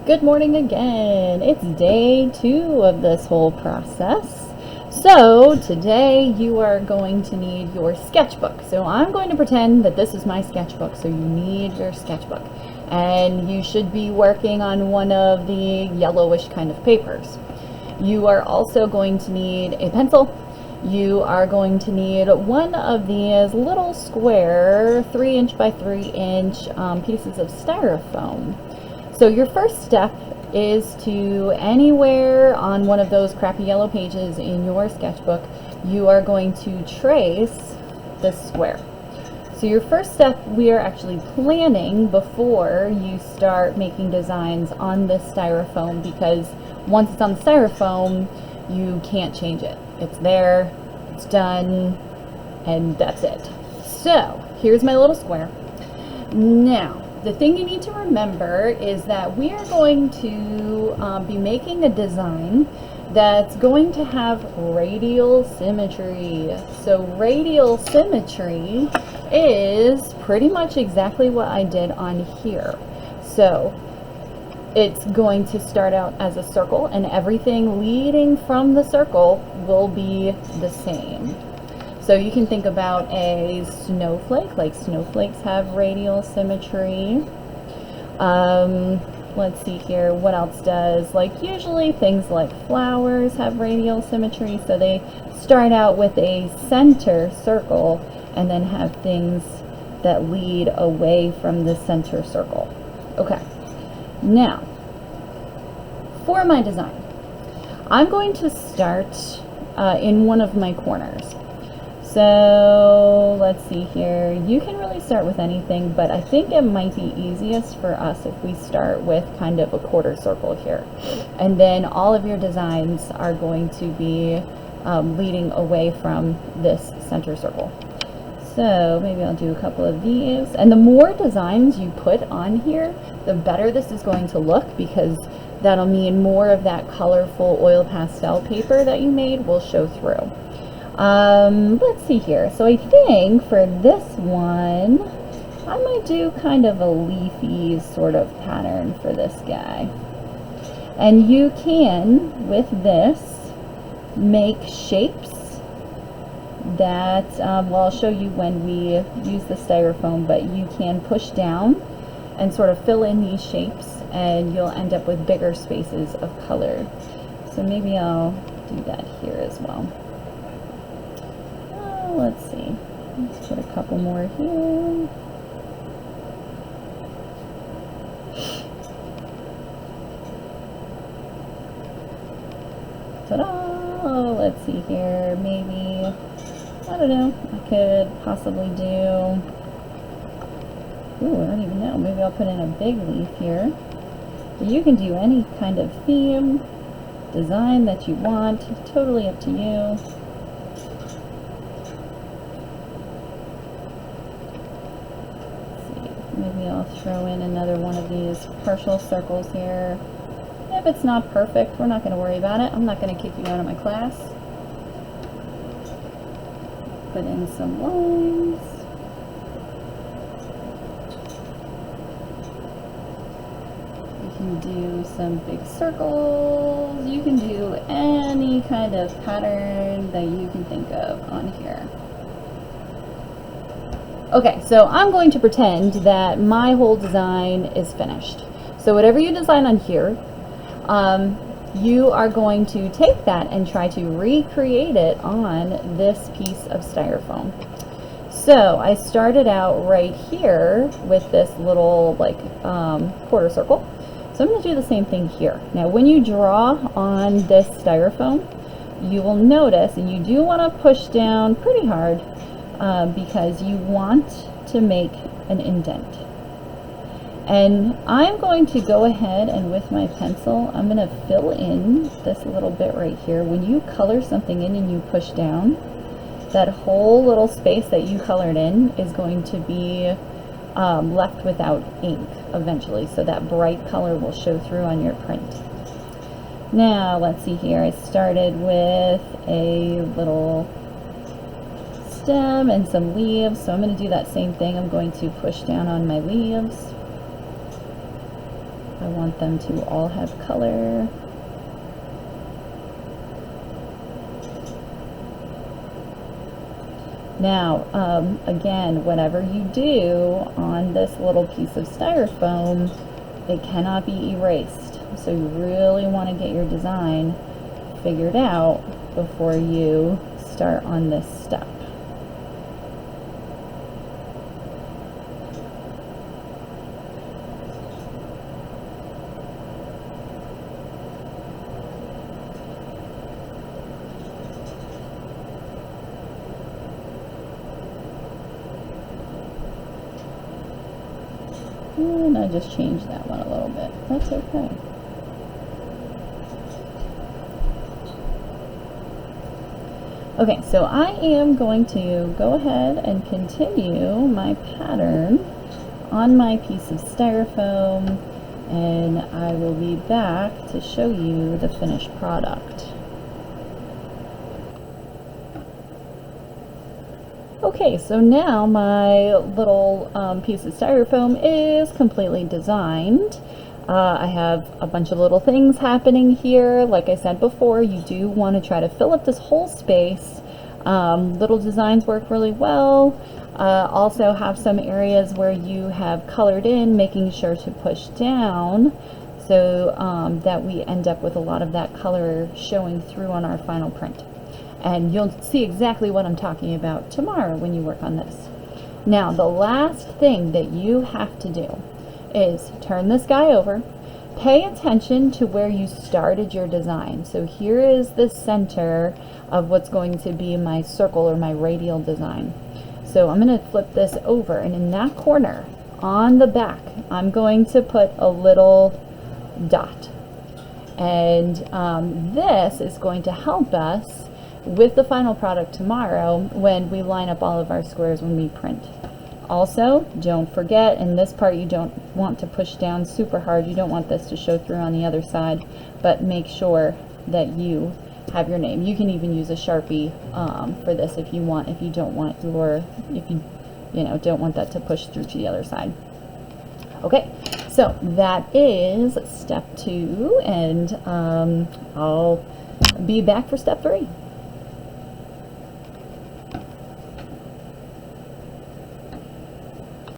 Good morning again. It's day 2 of this whole process. So today you are going to need your sketchbook. So I'm going to pretend that this is my sketchbook. So you need your sketchbook. And you should be working on one of the yellowish kind of papers. You are also going to need a pencil. You are going to need one of these little square 3" by 3" pieces of styrofoam. So your first step is to, anywhere on one of those crappy yellow pages in your sketchbook, you are going to trace this square. So your first step we are actually planning before you start making designs on this styrofoam, because once it's on the styrofoam, you can't change it. It's there, it's done, and that's it. So here's my little square. Now, the thing you need to remember is that we are going to be making a design that's going to have radial symmetry. So radial symmetry is pretty much exactly what I did on here. So it's going to start out as a circle, and everything leading from the circle will be the same. So you can think about a snowflake, like snowflakes have radial symmetry. Let's see here, what else does? Like usually things like flowers have radial symmetry, so they start out with a center circle and then have things that lead away from the center circle. Okay, now for my design, I'm going to start in one of my corners. So let's see here, you can really start with anything, but I think it might be easiest for us if we start with kind of a quarter circle here. And then all of your designs are going to be leading away from this center circle. So maybe I'll do a couple of these. And the more designs you put on here, the better this is going to look, because that'll mean more of that colorful oil pastel paper that you made will show through. Let's see here. So I think for this one, I might do kind of a leafy sort of pattern for this guy. And you can, with this, make shapes that, well, I'll show you when we use the styrofoam, but you can push down and sort of fill in these shapes, and you'll end up with bigger spaces of color. So maybe I'll do that here as well. Let's see, let's put a couple more here. Ta-da! Let's see here, maybe, I don't know, I could possibly do, ooh, I don't even know, maybe I'll put in a big leaf here. But you can do any kind of theme, design that you want, totally up to you. Maybe I'll throw in another one of these partial circles here. If it's not perfect, we're not going to worry about it. I'm not going to kick you out of my class. Put in some lines. You can do some big circles. You can do any kind of pattern that you can think of on here. Okay, so I'm going to pretend that my whole design is finished. So whatever you design on here, you are going to take that and try to recreate it on this piece of styrofoam. So I started out right here with this little like quarter circle. So I'm going to do the same thing here. Now when you draw on this styrofoam, you will notice, and you do want to push down pretty hard, because you want to make an indent. And I'm going to go ahead and with my pencil, I'm going to fill in this little bit right here. When you color something in and you push down, that whole little space that you colored in is going to be left without ink eventually, so that bright color will show through on your print. Now let's see here, I started with a little stem and some leaves, so I'm going to do that same thing. I'm going to push down on my leaves. I want them to all have color. Now, again, whatever you do on this little piece of styrofoam, it cannot be erased. So you really want to get your design figured out before you start on this step. And I just changed that one a little bit. That's okay. Okay, so I am going to go ahead and continue my pattern on my piece of styrofoam, and I will be back to show you the finished product. Okay, so now my little piece of styrofoam is completely designed. I have a bunch of little things happening here. Like I said before, you do want to try to fill up this whole space. Little designs work really well. Also have some areas where you have colored in, making sure to push down so that we end up with a lot of that color showing through on our final print. And you'll see exactly what I'm talking about tomorrow when you work on this. Now, the last thing that you have to do is turn this guy over. Pay attention to where you started your design. So here is the center of what's going to be my circle or my radial design. So I'm going to flip this over, and in that corner on the back, I'm going to put a little dot. And this is going to help us with the final product tomorrow when we line up all of our squares when we print. Also, don't forget, in this part you don't want to push down super hard. You don't want this to show through on the other side, but make sure that you have your name. You can even use a Sharpie for this if you want, if you don't want your, if you don't want that to push through to the other side. Okay, so that is step 2, and I'll be back for step 3.